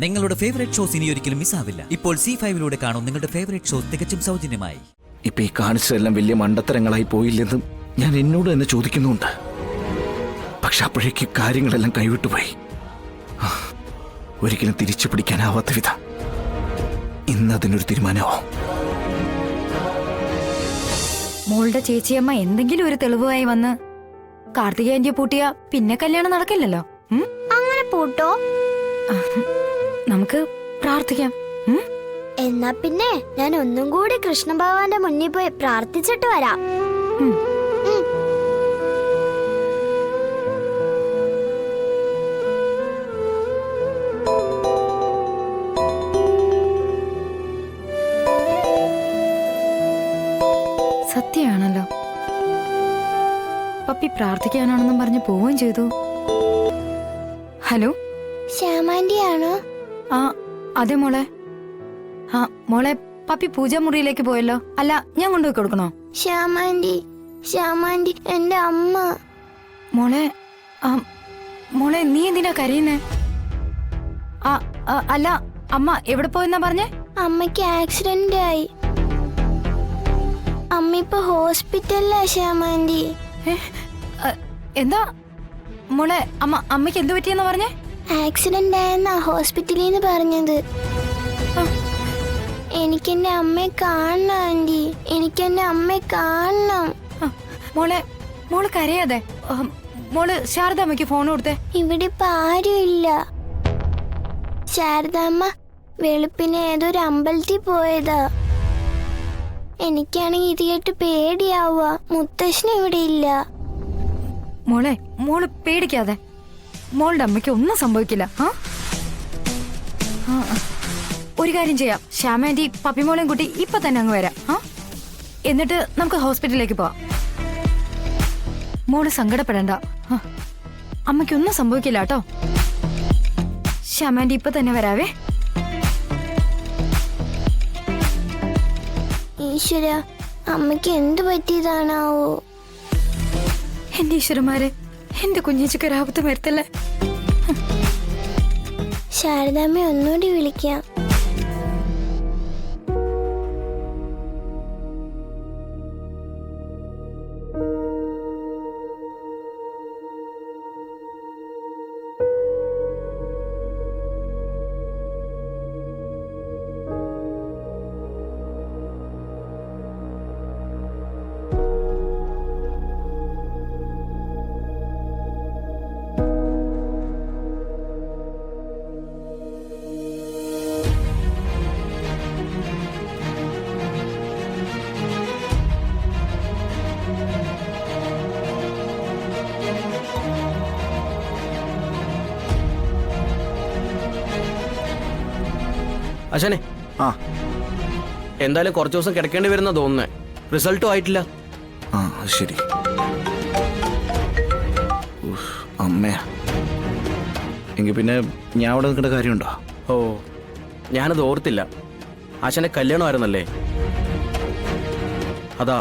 നിങ്ങളുടെ favourite shows ഇനി ഒരിക്കലും മിസ്സാവില്ല. ഇപ്പോൾ C5 കാണും നിങ്ങളുടെ ഫേവറേറ്റ് ഷോസ് തികച്ചും സൗജന്യമായി. ഇപ്പൊ ഈ കാണിച്ചതെല്ലാം വലിയ മണ്ടത്തരങ്ങളായി പോയില്ലെന്നും ഞാൻ എന്നോട് തന്നെ ചോദിക്കുന്നുണ്ട്. പക്ഷെ അപ്പോഴേക്ക് കാര്യങ്ങളെല്ലാം കൈവിട്ടുപോയി. ഒരിക്കലും തിരിച്ചു പിടിക്കാനാവാത്ത വിധം ഇന്നതിനൊരു തീരുമാനമോ? മോളുടെ ചേച്ചിയമ്മ എന്തെങ്കിലും ഒരു തെളിവുമായി വന്ന് കാർത്തികേയന്റെ പൂട്ടിയ പിന്നെ കല്യാണം നടക്കില്ലല്ലോ. അങ്ങനെ പൂട്ടോ? നമുക്ക് പ്രാർത്ഥിക്കാം. എന്നാ പിന്നെ ഞാൻ ഒന്നും കൂടി കൃഷ്ണഭഗവാന്റെ മുന്നിൽ പോയി പ്രാർത്ഥിച്ചിട്ട് വരാം. സത്യമാണല്ലോ. പപ്പി പ്രാർത്ഥിക്കാനാണെന്നും പറഞ്ഞ് പോവുകയും ചെയ്തു. ഹലോ, ശ്യാമാന്റി ആണോ? ആ അതെ മോളെ. ആ മോളെ, പപ്പി പൂജാമുറിയിലേക്ക് പോയല്ലോ. അല്ല, ഞാൻ കൊണ്ടുപോയി കൊടുക്കണോ? ശ്യാമാന്റി എന്റെ അമ്മ. മോളെ, മോളെ നീ എന്തിനാ കരയുന്നേ? അല്ല, അമ്മ എവിടെ പോയെന്നാ പറഞ്ഞേ? അമ്മയ്ക്ക് ആക്സിഡന്റ് ആയി. അമ്മ ഇപ്പൊ ഹോസ്പിറ്റലിലാ ശ്യാമാന്റി. എന്താ മോളെ, അമ്മയ്ക്ക് എന്ത് പറ്റിയെന്നാ പറഞ്ഞേ? ആക്സിഡന്റ് ആയെന്നാ ഹോസ്പിറ്റലിൽ നിന്ന് പറഞ്ഞത്. എനിക്കെന്റെ അമ്മയെ കാണണം ആന്റി, എനിക്കെന്റെ അമ്മയെ കാണണം. മോള് കരയാതെ. മോള് ശാരദാമ്മയ്ക്ക് ഫോൺ കൊടുത്തേ. ഇവിടെ ഇപ്പൊ ആരും ഇല്ല. ശാരദാമ്മ വെളുപ്പിന് ഏതൊരു അമ്പലത്തിൽ പോയതാ. എനിക്കാണെങ്കിൽ ഇത് കേട്ട് പേടിയാവുക. മുത്തശ്ശന് ഇവിടെ ഇല്ല. മോള് പേടിക്കാതെ. മോളുടെ അമ്മയ്ക്ക് ഒന്നും സംഭവിക്കില്ല. ഒരു കാര്യം ചെയ്യാം, ശ്യാമാന്റി പപ്പിമോളെയും കൂട്ടി ഇപ്പൊ തന്നെ അങ്ങ് വരാം. എന്നിട്ട് നമുക്ക് ഹോസ്പിറ്റലിലേക്ക് പോവാം. മോള് സങ്കടപ്പെടണ്ട. അമ്മയ്ക്കൊന്നും സംഭവിക്കില്ല കേട്ടോ. ശ്യാമാന്റി ഇപ്പൊ തന്നെ വരാവേ. ഈശ്വര, അമ്മയ്ക്ക് എന്തു പറ്റിയതാണാവോ? എന്റെ ഈശ്വരന്മാരെ, എന്റെ കുഞ്ഞേച്ചിക്ക് ഒരാപത്ത് വരുത്തല്ലേ. ശാരദാമ്മ ഒന്നുകൂടി വിളിക്കാം. അശനെ, എന്തായാലും കുറച്ചു ദിവസം കിടക്കേണ്ടി വരുന്ന തോന്നുന്നേ. റിസൾട്ടും ആയിട്ടില്ല. ശരി. അമ്മയാ എങ്കിൽ പിന്നെ ഞാൻ അവിടെ നിൽക്കേണ്ട കാര്യമുണ്ടോ? ഓ, ഞാനത് ഓർത്തില്ല. ആശാന്റെ കല്യാണമായിരുന്നല്ലേ? അതാ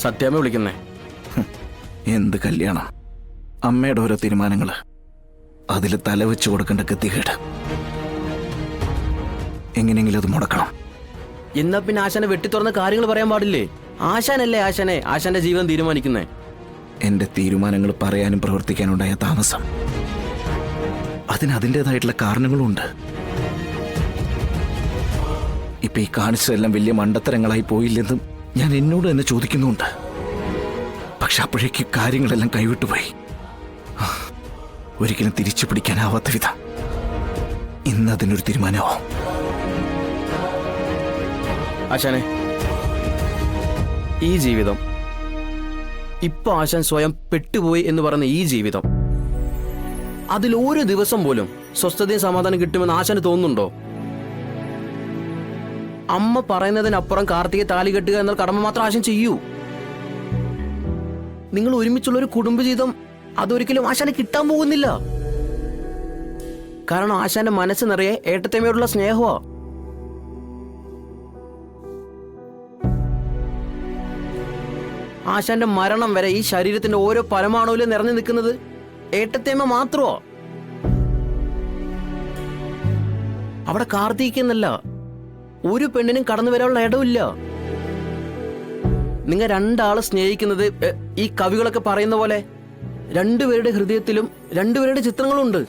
സത്യാമ്മ വിളിക്കുന്നേ. എന്ത് കല്യാണം? അമ്മയുടെ ഓരോ തീരുമാനങ്ങള്, അതിൽ തല വെച്ച് കൊടുക്കേണ്ട ഗതികേട്. എങ്ങനെയെങ്കിലും അത് മുടക്കണം. എന്നാ പിന്നെ ആശാനെ വെട്ടിത്തുറന്ന കാര്യങ്ങൾ പറയാൻ പാടില്ലേ? ആശാനല്ലേ ആശാന്റെ ജീവൻ തീരുമാനിക്കുന്നേ. എന്റെ തീരുമാനങ്ങൾ പറയാനും പ്രവർത്തിക്കാനും ഉണ്ടായ താമസം, അതിന് അതിൻ്റെതായിട്ടുള്ള കാരണങ്ങളും ഉണ്ട്. ഇപ്പൊ ഈ കാണിച്ചതെല്ലാം വലിയ മണ്ടത്തരങ്ങളായി പോയില്ലെന്നും ഞാൻ എന്നോട് തന്നെ ചോദിക്കുന്നുണ്ട്. പക്ഷെ അപ്പോഴേക്ക് കാര്യങ്ങളെല്ലാം കൈവിട്ടുപോയി. ഒരിക്കലും തിരിച്ചു പിടിക്കാനാവാത്ത വിധം ഇന്നതിനൊരു തീരുമാനമോ? ആശാനെ, ഈ ജീവിതം, ഇപ്പൊ ആശാൻ സ്വയം പെട്ടുപോയി എന്ന് പറയുന്ന ഈ ജീവിതം, അതിൽ ഒരു ദിവസം പോലും സ്വസ്ഥതയും സമാധാനം കിട്ടുമെന്ന് ആശാന് തോന്നുന്നുണ്ടോ? അമ്മ പറയുന്നതിനപ്പുറം കാർത്തികയെ താലി കെട്ടുക എന്ന കടമ മാത്രം ആശാൻ ചെയ്യൂ. നിങ്ങൾ ഒരുമിച്ചുള്ള ഒരു കുടുംബജീവിതം അതൊരിക്കലും ആശാന് കിട്ടാൻ പോകുന്നില്ല. കാരണം ആശാന്റെ മനസ്സ് നിറയെ ഏട്ടത്തേമയോടുള്ള സ്നേഹമാ. ആശാന്റെ മരണം വരെ ഈ ശരീരത്തിന്റെ ഓരോ പരമാണുവിലും നിറഞ്ഞു നിൽക്കുന്നത് ഏട്ടത്തേമ്മ മാത്രമോ? അവിടെ കാർത്തിക്കുന്നല്ല, ഒരു പെണ്ണിനും കടന്നു വരാനുള്ള ഇടമില്ല. നിങ്ങൾ രണ്ടാളെ സ്നേഹിക്കുന്നത് ഈ കവികളൊക്കെ പറയുന്ന പോലെ രണ്ടുപേരുടെ ഹൃദയത്തിലും രണ്ടുപേരുടെ ചിത്രങ്ങളുണ്ട്.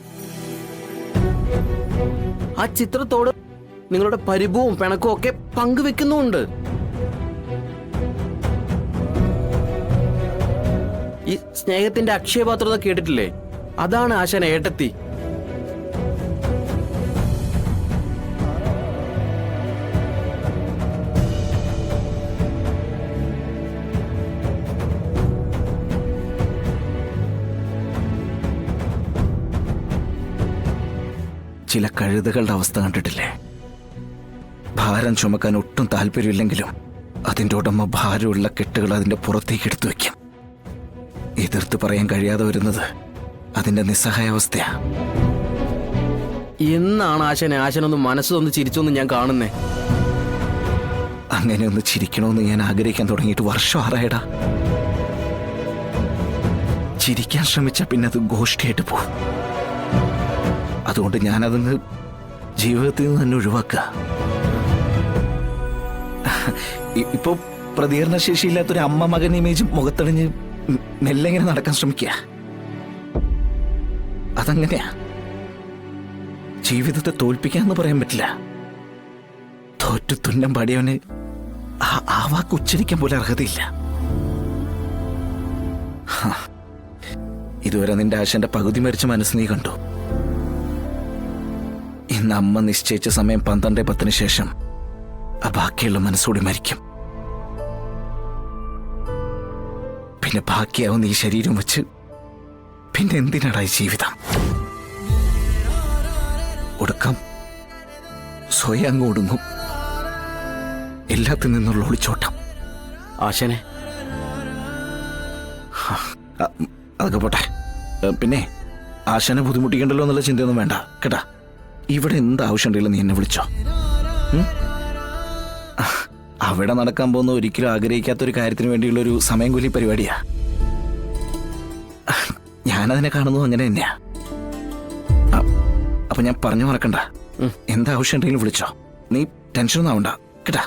ആ ചിത്രത്തോട് നിങ്ങളുടെ പരിഭവവും പിണക്കവും ഒക്കെ പങ്കുവെക്കുന്നുമുണ്ട്. ഈ സ്നേഹത്തിന്റെ അക്ഷയപാത്രത കേട്ടിട്ടില്ലേ? അതാണ് ആശാൻ ഏട്ടത്തി. ചില കഴുതകളുടെ അവസ്ഥ കണ്ടിട്ടില്ലേ? ഭാരം ചുമക്കാൻ ഒട്ടും താല്പര്യമില്ലെങ്കിലും അതിൻ്റെ ഉടമ ഭാരമുള്ള കെട്ടുകൾ അതിൻ്റെ പുറത്തേക്ക് എടുത്തു വയ്ക്കും. എതിർത്ത് പറയാൻ കഴിയാതെ വരുന്നത് അതിൻ്റെ നിസ്സഹായാവസ്ഥയാ. എന്നാണ് ആശാനൊന്ന് മനസ്സൊന്ന് ചിരിച്ചൊന്ന് ഞാൻ കാണുന്നേ. അങ്ങനെ ഒന്ന് ചിരിക്കണമെന്ന് ഞാൻ ആഗ്രഹിക്കാൻ തുടങ്ങിയിട്ട് വർഷം 6 ചിരിക്കാൻ ശ്രമിച്ച പിന്നെ അത് ഗോഷ്ഠിയായിട്ട് പോകും. അതുകൊണ്ട് ഞാനതങ്ങ് ജീവിതത്തിൽ നിന്ന് തന്നെ ഒഴിവാക്കുക. ഇപ്പോ പ്രതികരണശേഷിയില്ലാത്തൊരു അമ്മ മകൻ ഇമേജ് മുഖത്തണിഞ്ഞ് മെല്ലെ ഇങ്ങനെ നടക്കാൻ ശ്രമിക്കുക. അതങ്ങനെയാ. ജീവിതത്തെ തോൽപ്പിക്കാന്ന് പറയാൻ പറ്റില്ല. തോറ്റു തുന്നം പാടിയവന് ആ വാക്ക് ഉച്ചരിക്കാൻ പോലും അർഹതയില്ല. ഇതുവരെ നിന്റെ ആശന്റെ പകുതി മരിച്ച മനസ്സ് നീ കണ്ടു. ഇന്ന് അമ്മ നിശ്ചയിച്ച സമയം 12:10 ശേഷം ആ ബാക്കിയുള്ള മനസ്സോടി മരിക്കും. പിന്നെ ബാക്കിയാവുന്ന ഈ ശരീരം വെച്ച് പിന്നെ എന്തിനാടാ ഈ ജീവിതം? ഒടുക്കം സ്വയം അങ്ങ് ഒടുങ്ങും. എല്ലാത്തിൽ നിന്നുള്ള ഒളിച്ചോട്ടം. ആശാനെ, അതൊക്കെ പോട്ടെ. പിന്നെ ആശാനെ ബുദ്ധിമുട്ടിക്കണ്ടല്ലോ എന്നുള്ള ചിന്തയൊന്നും വേണ്ട കേട്ടാ. ഇവിടെ എന്ത് ആവശ്യമുണ്ടെങ്കിലും നീ എന്നെ വിളിച്ചോ. അവിടെ നടക്കാൻ പോകുന്ന ഒരിക്കലും ആഗ്രഹിക്കാത്തൊരു കാര്യത്തിന് വേണ്ടിയുള്ളൊരു സമയം കൂലി പരിപാടിയാ. ഞാനതിനെ കാണുന്നത് അങ്ങനെ തന്നെയാ. അപ്പൊ ഞാൻ പറഞ്ഞു മറക്കണ്ട. എന്താവശ്യം ഉണ്ടെങ്കിലും വിളിച്ചോ. നീ ടെൻഷനൊന്നും ആവണ്ട കേട്ടാ.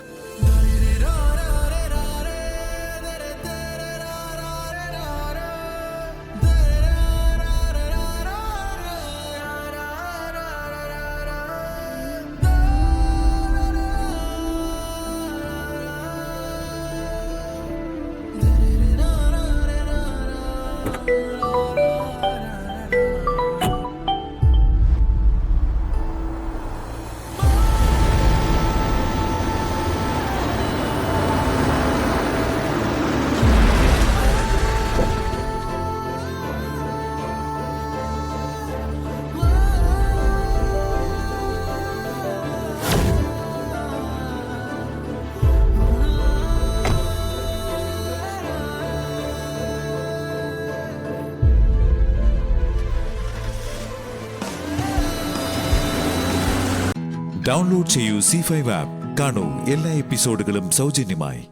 ഡൗൺലോഡ് ചെയ്യൂ C5 ആപ്പ്. കാണൂ എല്ലാ എപ്പിസോഡുകളും സൗജന്യമായി.